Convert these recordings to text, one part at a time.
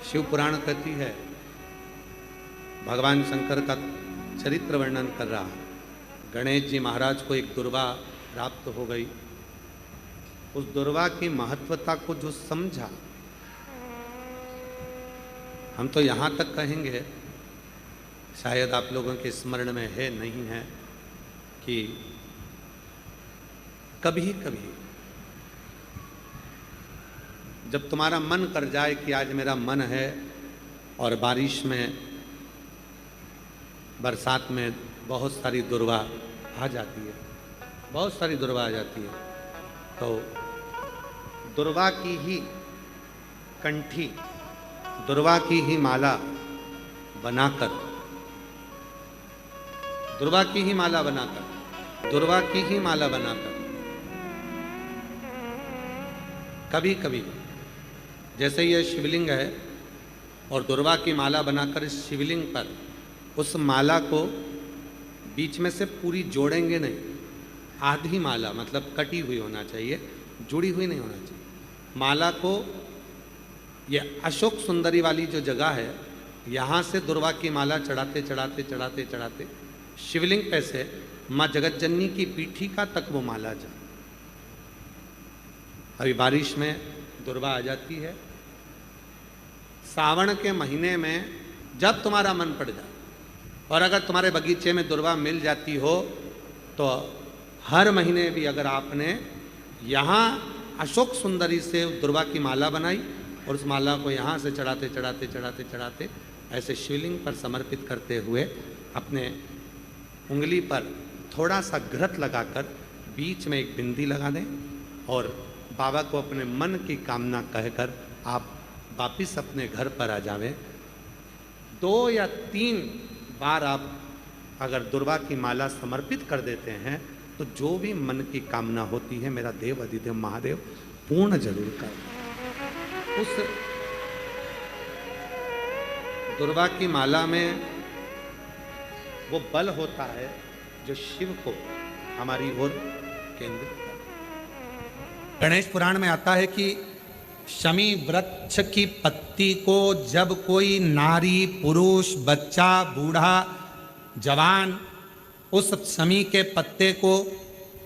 शिव पुराण कहती है, भगवान शंकर का चरित्र वर्णन कर रहा है। गणेश जी महाराज को एक दुर्वा प्राप्त हो गई। उस दुर्वा की महत्वता को जो समझा, हम तो यहाँ तक कहेंगे, शायद आप लोगों के स्मरण में है नहीं है, कि कभी कभी जब तुम्हारा मन कर जाए कि आज मेरा मन है और बारिश में, बरसात में बहुत सारी दुर्वा आ जाती है, बहुत सारी दुर्वा आ जाती है, तो दुर्वा की ही कंठी, दुर्वा की ही माला बनाकर, दुर्वा की ही माला बनाकर, दुर्वा की ही माला बनाकर, कभी कभी जैसे ये शिवलिंग है और दुर्वा की माला बनाकर इस शिवलिंग पर उस माला को बीच में से पूरी जोड़ेंगे नहीं, आधी माला, मतलब कटी हुई होना चाहिए, जुड़ी हुई नहीं होना चाहिए। माला को, ये अशोक सुंदरी वाली जो जगह है, यहाँ से दुर्वा की माला चढ़ाते चढ़ाते चढ़ाते चढ़ाते शिवलिंग पे से माँ जगतजननी की पीठिका तक वो माला जा। अभी बारिश में दुर्वा आ जाती है, सावन के महीने में जब तुम्हारा मन पड़ जाए, और अगर तुम्हारे बगीचे में दुर्वा मिल जाती हो तो हर महीने भी अगर आपने यहाँ अशोक सुंदरी से दुर्वा की माला बनाई और उस माला को यहाँ से चढ़ाते चढ़ाते चढ़ाते चढ़ाते ऐसे शिवलिंग पर समर्पित करते हुए अपने उंगली पर थोड़ा सा घृत लगाकर बीच में एक बिंदी लगा दें और बाबा को अपने मन की कामना कहकर आप वापिस अपने घर पर आ जावें। 2 या 3 बार आप अगर दुर्वा की माला समर्पित कर देते हैं तो जो भी मन की कामना होती है, मेरा देव अधिदेव महादेव पूर्ण जरूर कर। उस दुर्वा की माला में वो बल होता है जो शिव को हमारी ओर केंद्रित करता है। गणेश पुराण में आता है कि शमी वृक्ष की पत्ती को जब कोई नारी, पुरुष, बच्चा, बूढ़ा, जवान उस शमी के पत्ते को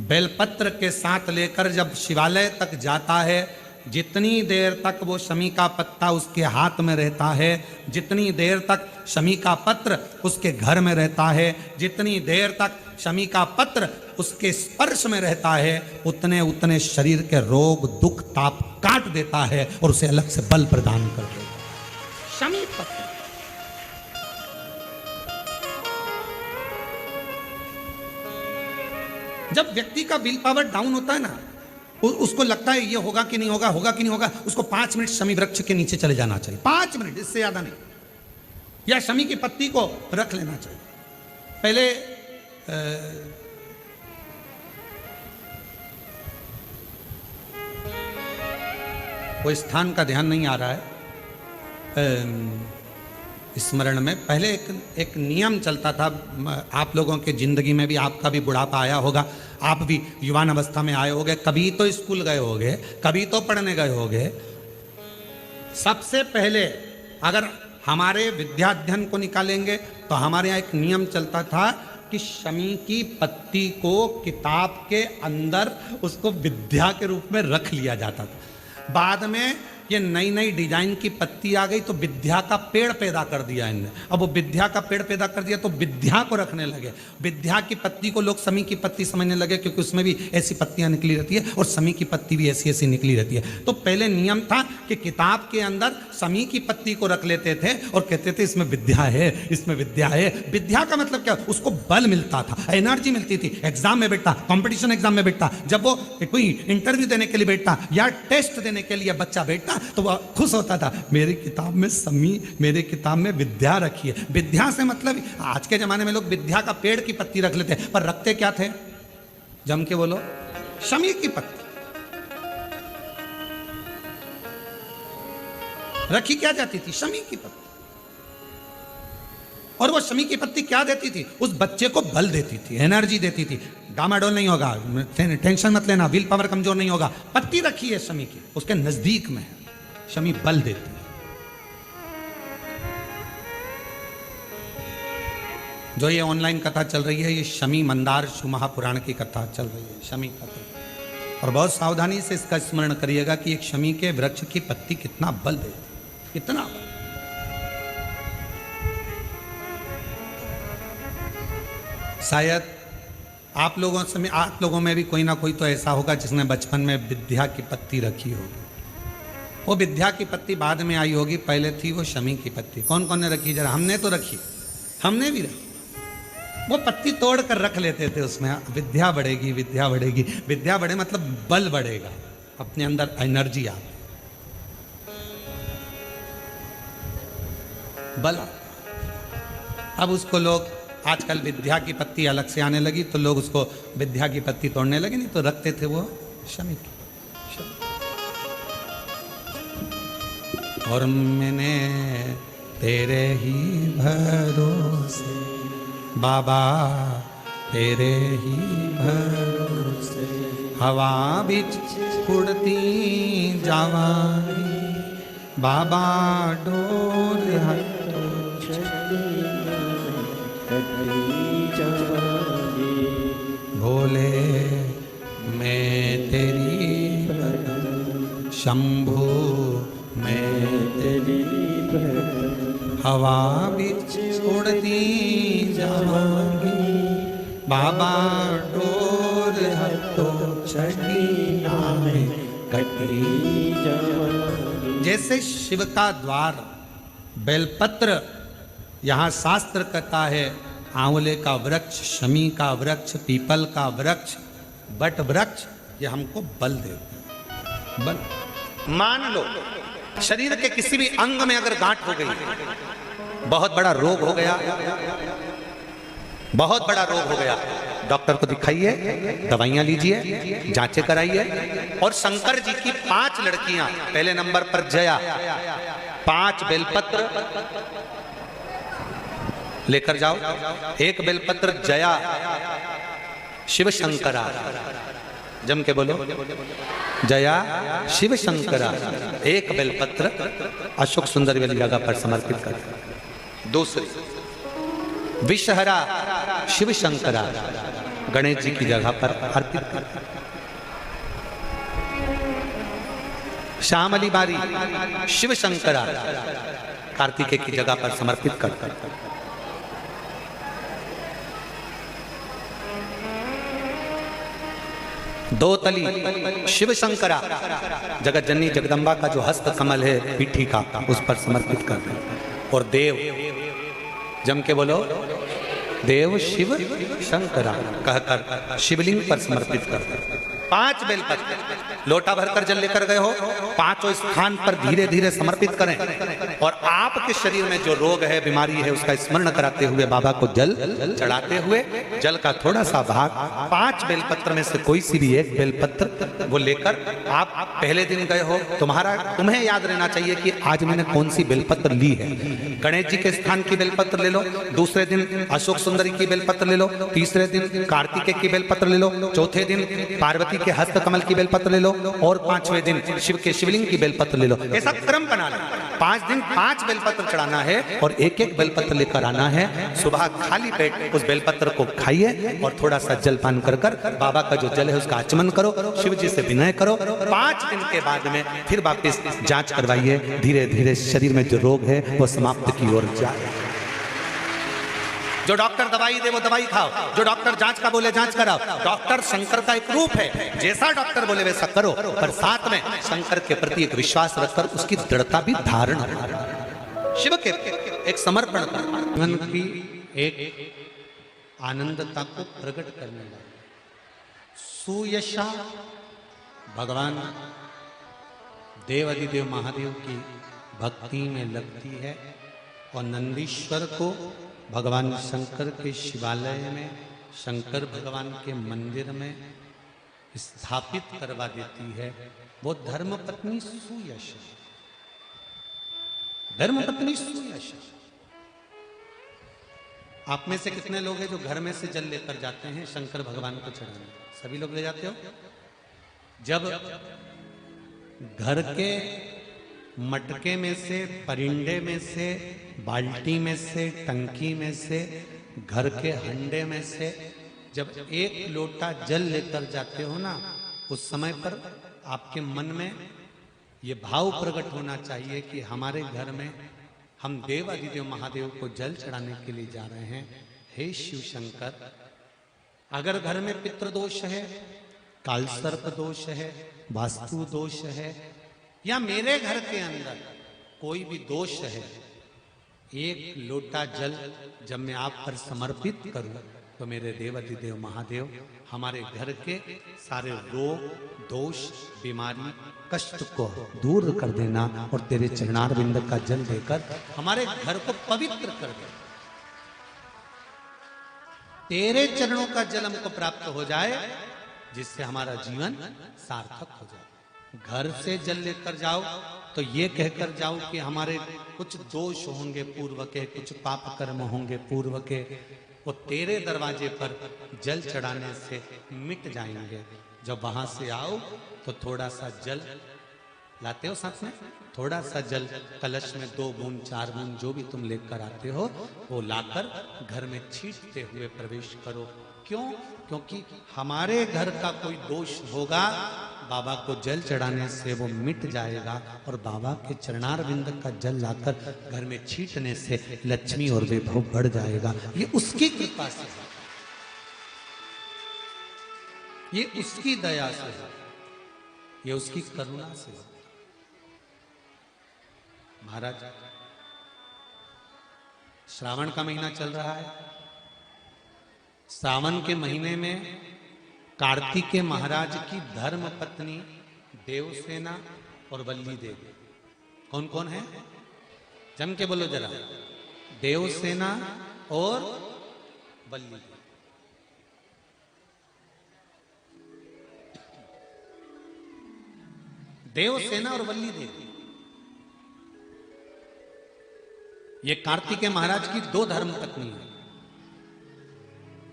बेलपत्र के साथ लेकर जब शिवालय तक जाता है, जितनी देर तक वो शमी का पत्ता उसके हाथ में रहता है, जितनी देर तक शमी का पत्र उसके घर में रहता है, जितनी देर तक शमी का पत्र उसके स्पर्श में रहता है, उतने उतने शरीर के रोग, दुख, ताप काट देता है और उसे अलग से बल प्रदान कर देता है। शमी पत्र जब व्यक्ति का विल पावर डाउन होता है ना, उसको लगता है ये होगा कि नहीं होगा, होगा कि नहीं होगा, उसको 5 मिनट शमी वृक्ष के नीचे चले जाना चाहिए, 5 मिनट, इससे ज्यादा नहीं, या शमी की पत्ती को रख लेना चाहिए। पहले कोई स्थान का ध्यान नहीं आ रहा है स्मरण में, पहले एक नियम चलता था, आप लोगों के जिंदगी में भी, आपका भी बुढ़ापा आया होगा, आप भी युवान अवस्था में आए होंगे, कभी तो स्कूल गए होंगे, कभी तो पढ़ने गए होंगे। सबसे पहले अगर हमारे विद्याध्ययन को निकालेंगे तो हमारे यहाँ एक नियम चलता था कि शमी की पत्ती को किताब के अंदर उसको विद्या के रूप में रख लिया जाता था। बाद में ये नई नई डिजाइन की पत्ती आ गई तो विद्या का पेड़ पैदा कर दिया इनने। अब वो विद्या का पेड़ पैदा कर दिया तो विद्या को रखने लगे। विद्या की पत्ती को लोग शमी की पत्ती समझने लगे, क्योंकि उसमें भी ऐसी पत्तियां निकली रहती है और शमी की पत्ती भी ऐसी ऐसी निकली रहती है। तो पहले नियम था कि किताब के अंदर शमी की पत्ती को रख लेते थे और कहते थे इसमें विद्या है, इसमें विद्या है। विद्या का मतलब क्या, उसको बल मिलता था, एनर्जी मिलती थी। एग्जाम में बैठता, कॉम्पिटिशन एग्जाम में बैठता, जब वो कोई इंटरव्यू देने के लिए बैठता या टेस्ट देने के लिए बच्चा बैठता तो वह खुश होता था, मेरी किताब में शमी, मेरे किताब में विद्या रखी है। विद्या से मतलब, आज के जमाने में लोग विद्या का पेड़ की पत्ती रख लेते हैं, पर रखते क्या थे, जम के बोलो, शमी की पत्ती रखी क्या जाती थी, शमी की पत्ती। और वो शमी की पत्ती क्या देती थी, उस बच्चे को बल देती थी, एनर्जी देती थी। डामाडोल नहीं होगा, टेंशन मत लेना, विल पावर कमजोर नहीं होगा, पत्ती रखी है शमी की, उसके नजदीक में है, शमी बल देती है। जो ये ऑनलाइन कथा चल रही है, ये शमी मंदार शिव महापुराण की कथा चल रही है, शमी कथा। और बहुत सावधानी से इसका स्मरण करिएगा कि एक शमी के वृक्ष की पत्ती कितना बल देती, कितना बल। शायद आप लोगों में भी कोई ना कोई तो ऐसा होगा जिसने बचपन में विद्या की पत्ती रखी होगी। वो विद्या की पत्ती बाद में आई होगी, पहले थी वो शमी की पत्ती। कौन कौन ने रखी? जरा हमने तो रखी, हमने भी रखी। वो पत्ती तोड़ कर रख लेते थे, उसमें विद्या बढ़ेगी, विद्या बढ़ेगी। विद्या बढ़े मतलब बल बढ़ेगा, अपने अंदर एनर्जी आ, बल। अब उसको लोग आजकल विद्या की पत्ती अलग से आने लगी, तो लोग उसको विद्या की पत्ती तोड़ने लगे, नहीं तो रखते थे वो शमी की। और मैंने तेरे ही भरोसे बाबा, तेरे ही भरोसे हवा बिच उड़ती जावानी बाबा, डोर हटो भोले मैं तेरी शंभू, मैं तेरी हवा बिच उड़ती जावांगी बाबा, डोर हटो छठी नामे कटी जावांगी। जैसे शिव का द्वार बेलपत्र, यहाँ शास्त्र कहता है आंवले का वृक्ष, शमी का वृक्ष, पीपल का वृक्ष, बट वृक्ष, ये हमको बल देते हैं, बल। मान लो शरीर के किसी भी अंग में अगर गांठ हो गई, बहुत बड़ा रोग हो गया, बहुत बड़ा रोग हो गया, डॉक्टर को दिखाइए, दवाइयां लीजिए, जांचें कराइए। और शंकर जी की 5 लड़कियां, पहले नंबर पर जया, 5 बेलपत्र लेकर जाओ। 1 बेलपत्र जया शिव शंकरा, जम के बोलो, जया शिव शंकरा। 1 बेलपत्र अशोक सुंदरी वाली जगह पर समर्पित कर। दूसरी विषहरा शिव शंकरा, गणेश जी की जगह पर अर्पित कर। श्यामली बारी शिव शंकरा, कार्तिकेय की जगह पर समर्पित कर। 2 तली शिव शंकरा, जगत जननी जगदम्बा का जो हस्त कमल है पीठी का, उस पर समर्पित कर दें। और देव, जम के बोलो, देव शिव शंकरा कहकर शिवलिंग पर समर्पित कर दें। 5 बेलपत्र, लोटा भरकर जल लेकर गए हो, 5 स्थान पर धीरे धीरे समर्पित करें। और आपके शरीर में जो रोग है, बीमारी है, उसका स्मरण कराते हुए बाबा को जल चढ़ाते हुए, जल का थोड़ा सा भाग 5 बेलपत्र में से कोई सी भी 1 बेलपत्र वो लेकर, आप पहले दिन गए हो, तुम्हें याद रहना चाहिए कि आज मैंने कौन सी बेलपत्र ली है। गणेश जी के स्थान की बेलपत्र ले लो, दूसरे दिन अशोक सुंदरी की बेलपत्र ले लो, तीसरे दिन कार्तिकेय की बेलपत्र ले लो, चौथे दिन पार्वती के हस्त कमल की बेलपत्र ले लो, और 5वें दिन शिव के शिवलिंग की बेलपत्र ले लो। ऐसा क्रम बना लो। 5 दिन 5 बेलपत्र चढ़ाना है और 1-1 बेलपत्र लेकर आना है। सुबह खाली पेट उस बेलपत्र को खाइए और थोड़ा सा जलपान कर बाबा का जो जल है उसका आचमन करो, शिव जी से विनय करो। 5 दिन के बाद में फिर वापिस जांच करवाइए, धीरे धीरे शरीर में जो रोग है वो समाप्त की ओर जाए। जो डॉक्टर दवाई दे वो दवाई खाओ, जो डॉक्टर जांच का बोले जांच कराओ। डॉक्टर शंकर का एक रूप है, जैसा डॉक्टर बोले वैसा करो, पर साथ में शंकर के प्रति एक विश्वास रखकर उसकी दृढ़ता भी धारण, शिव के एक समर्पण जीवन की एक आनंदता को प्रकट करने वाला सुयशा भगवान देवाधिदेव महादेव की भक्ति में लगती है। और नंदीश्वर को भगवान शंकर के शिवालय में, शंकर भगवान के मंदिर में स्थापित करवा देती है। वो धर्मपत्नी सुयशा, धर्मपत्नी सुयशा। आप में से कितने लोग हैं जो घर में से जल लेकर जाते हैं शंकर भगवान को चढ़ाने? सभी लोग ले जाते हो? जब घर के मटके में से, परिंडे में से, बाल्टी में से, टंकी में से घर के हंडे में से जब एक लोटा जल लेकर जाते हो ना, उस समय पर आपके मन में ये भाव प्रकट होना चाहिए कि हमारे घर में हम देव अधिदेव महादेव को जल चढ़ाने के लिए जा रहे हैं। हे शिव शंकर, अगर घर में पितृदोष है, कालसर्प दोष है, वास्तु दोष है, या मेरे घर के अंदर कोई भी दोष है, एक लोटा जल जब मैं आप पर समर्पित करूं तो मेरे देवाधिदेव महादेव हमारे घर के सारे रोग, दोष, बीमारी, कष्ट को दूर कर देना और तेरे चरणारविंद का जल देकर हमारे घर को पवित्र कर दे। तेरे चरणों का जल हमको प्राप्त हो जाए, जिससे हमारा जीवन सार्थक हो जाए। घर से जल लेकर जाओ तो ये कहकर जाओ कि हमारे कुछ दोष होंगे पूर्व के, कुछ पाप कर्म होंगे पूर्व के, वो तेरे दरवाजे पर जल चढ़ाने से मिट जाएंगे। जब वहां से आओ तो थोड़ा सा जल लाते हो साथ में, थोड़ा सा जल कलश में 2 बूंद 4 बूंद जो भी तुम लेकर आते हो वो लाकर घर में छींटते हुए प्रवेश करो। क्यों? क्योंकि हमारे घर का कोई दोष होगा, बाबा को जल चढ़ाने से वो मिट जाएगा और बाबा के चरणारविंद का जल लाकर घर में छींटने से लक्ष्मी और वैभव बढ़ जाएगा। ये उसकी कृपा से है, ये उसकी दया से है, ये उसकी करुणा से है। महाराज, श्रावण का महीना चल रहा है। सावन के महीने में कार्तिकेय महाराज की धर्म पत्नी देवसेना और वल्ली देवी, कौन कौन है? जम के बोलो जरा। देवसेना और वल्ली देवी। देवसेना और वल्ली देवी, ये कार्तिकेय महाराज की 2 धर्म पत्नी है।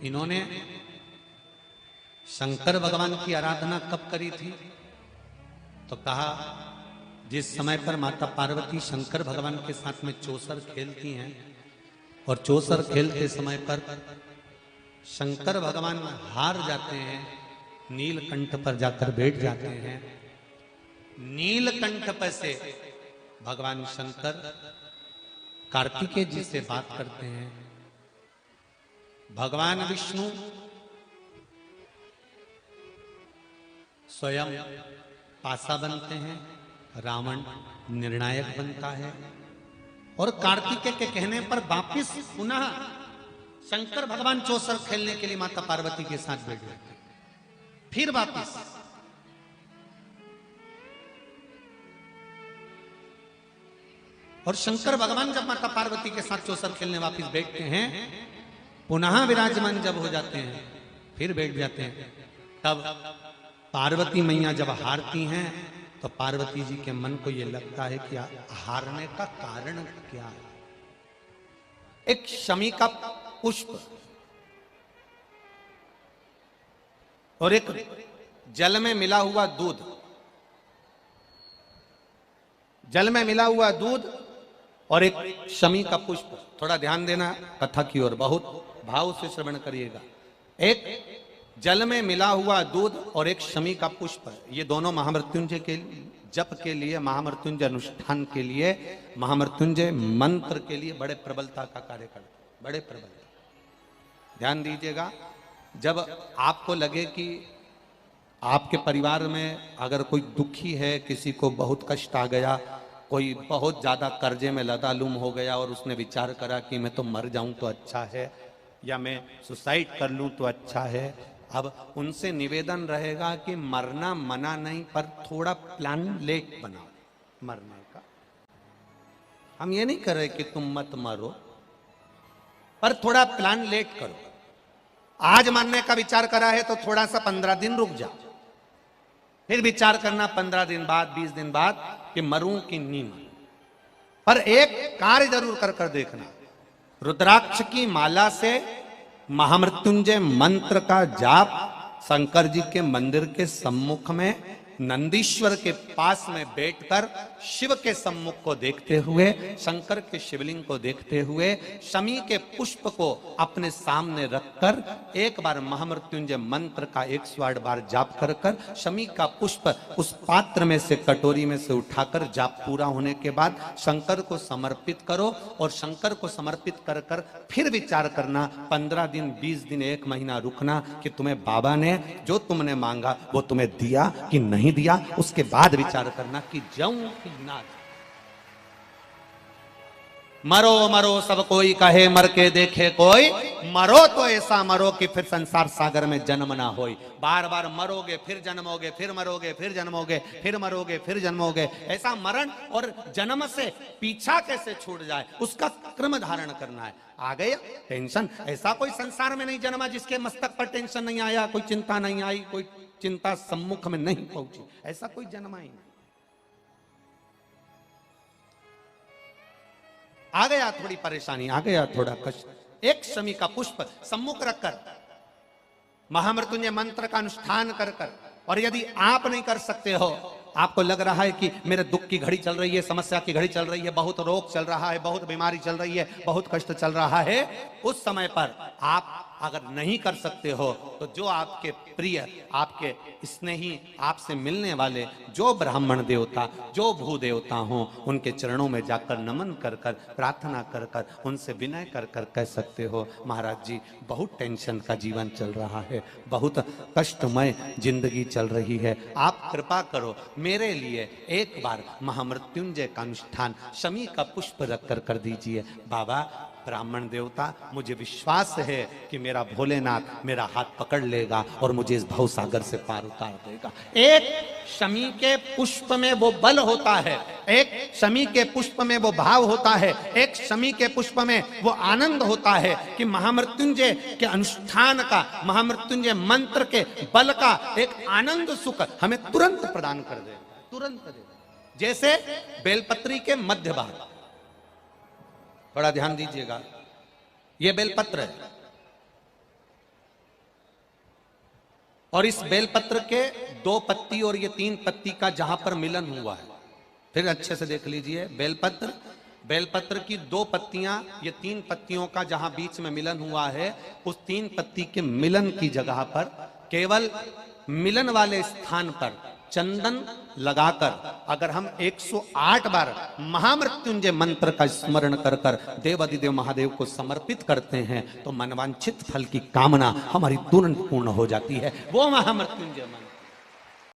इन्होंने शंकर भगवान की आराधना कब करी थी? तो कहा जिस समय पर माता पार्वती शंकर भगवान के साथ में चौसर खेलती हैं और चौसर खेलते समय पर शंकर भगवान हार जाते हैं, नीलकंठ पर जाकर बैठ जाते हैं। नीलकंठ पर से भगवान शंकर कार्तिकेय जी से बात करते हैं। भगवान विष्णु स्वयं पासा बनते हैं, रावण निर्णायक बनता है और कार्तिकेय के कहने पर वापिस पुनः शंकर भगवान चौसर खेलने के लिए माता पार्वती के साथ बैठ जाते हैं। फिर वापिस और शंकर भगवान जब माता पार्वती के साथ चौसर खेलने वापिस बैठते हैं, पुनः विराजमान जब हो जाते हैं, फिर बैठ जाते हैं। तब पार्वती मैया जब हारती हैं तो पार्वती जी के मन को यह लगता है कि हारने का कारण क्या है। एक शमी का पुष्प और एक जल में मिला हुआ दूध, जल में मिला हुआ दूध और एक शमी का पुष्प। थोड़ा ध्यान देना कथा की ओर, बहुत भाव से श्रवण करिएगा। एक जल में मिला हुआ दूध और एक शमी का पुष्प, ये दोनों महामृत्युंजय के जप के लिए, महामृत्युंजय अनुष्ठान के लिए, महामृत्युंजय मंत्र के लिए बड़े प्रबलता का कार्य करते, बड़े प्रबलता। ध्यान दीजिएगा, जब आपको लगे कि आपके परिवार में अगर कोई दुखी है, किसी को बहुत कष्ट आ गया, कोई बहुत ज्यादा कर्जे में लदालुम हो गया और उसने विचार करा कि मैं तो मर जाऊं तो अच्छा है या मैं सुसाइड कर लूं तो अच्छा है, अब उनसे निवेदन रहेगा कि मरना मना नहीं, पर थोड़ा प्लान लेट बनाओ मरने का। हम ये नहीं कर रहे कि तुम मत मरो, पर थोड़ा प्लान लेट करो। आज मरने का विचार करा है तो थोड़ा सा 15 दिन रुक जाओ, फिर विचार करना 15 दिन बाद, 20 दिन बाद कि मरूं कि नहीं मरूं। पर एक कार्य जरूर कर देखना, रुद्राक्ष की माला से महामृत्युंजय मंत्र का जाप शंकर जी के मंदिर के सम्मुख में नंदीश्वर के पास में बैठकर शिव के सम्मुख को देखते हुए, शंकर के शिवलिंग को देखते हुए, शमी के पुष्प को अपने सामने रखकर एक बार महामृत्युंजय मंत्र का 108 बार जाप कर कर शमी का पुष्प उस पात्र में से, कटोरी में से उठाकर जाप पूरा होने के बाद शंकर को समर्पित करो और शंकर को समर्पित कर कर फिर विचार करना, 15 दिन 20 दिन 1 महीना रुकना कि तुम्हें बाबा ने जो तुमने मांगा वो तुम्हें दिया कि नहीं दिया। उसके बाद विचार करना कि जाऊं कि ना। मरो मरो सब कोई कहे, मर के देखे कोई, मरो तो ऐसा मरो कि फिर संसार सागर में जन्म ना होई। बार बार मरोगे फिर जन्मोगे, फिर मरोगे फिर जन्मोगे, फिर मरोगे फिर जन्मोगे। ऐसा मरण और जन्म से पीछा कैसे छूट जाए, उसका क्रम धारण करना है। आ गया टेंशन। ऐसा कोई संसार में नहीं जन्मा जिसके मस्तक पर टेंशन नहीं आया, कोई चिंता नहीं आई, कोई चिंता सम्मुख में नहीं पहुंची, ऐसा कोई जन्मा ही नहीं। आ गया थोड़ी परेशानी, आ गया थोड़ा कष्ट। एक शमी का पुष्प सम्मुख रखकर महामृत्युंजय मंत्र का अनुष्ठान कर कर, और यदि आप नहीं कर सकते हो, आपको लग रहा है कि मेरे दुख की घड़ी चल रही है, समस्या की घड़ी चल रही है, बहुत रोग चल रहा है, बहुत बीमारी चल रही है, बहुत कष्ट चल रहा है, उस समय पर आप अगर नहीं कर सकते हो तो जो आपके प्रिय, आपके स्नेही, आपसे मिलने वाले जो ब्राह्मण देवता, जो भू देवता हो, उनके चरणों में जाकर नमन कर कर, प्रार्थना कर कर, उनसे विनय कर कर कह सकते हो, महाराज जी बहुत टेंशन का जीवन चल रहा है, बहुत कष्टमय जिंदगी चल रही है, आप कृपा करो मेरे लिए एक बार महामृत्युंजय का अनुष्ठान शमी का पुष्प रख कर दीजिए। बाबा ब्राह्मण देवता, मुझे विश्वास है कि मेरा भोलेनाथ मेरा हाथ पकड़ लेगा और मुझे इस भवसागर से पार उतार देगा। एक शमी के पुष्प में वो बल होता है, एक शमी के पुष्प में वो भाव होता है, एक शमी के पुष्प में वो आनंद होता है कि महामृत्युंजय के अनुष्ठान का, महामृत्युंजय मंत्र के बल का एक आनंद सुख हमें तुरंत प्रदान कर देगा, तुरंत देगा। जैसे बेलपत्री के मध्य भाग, बड़ा ध्यान दीजिएगा, यह बेलपत्र है और इस बेलपत्र के 2 पत्ती और ये 3 पत्ती का जहां पर मिलन हुआ है, फिर अच्छे से देख लीजिए, बेलपत्र की 2 पत्तियां, ये 3 पत्तियों का जहां बीच में मिलन हुआ है, उस 3 पत्ती के मिलन की जगह पर केवल मिलन वाले स्थान पर चंदन लगाकर अगर हम 108 बार महामृत्युंजय मंत्र का स्मरण कर कर देवाधिदेव महादेव को समर्पित करते हैं तो मनवांछित फल की कामना हमारी तुरंत पूर्ण हो जाती है। वो महामृत्युंजय मंत्र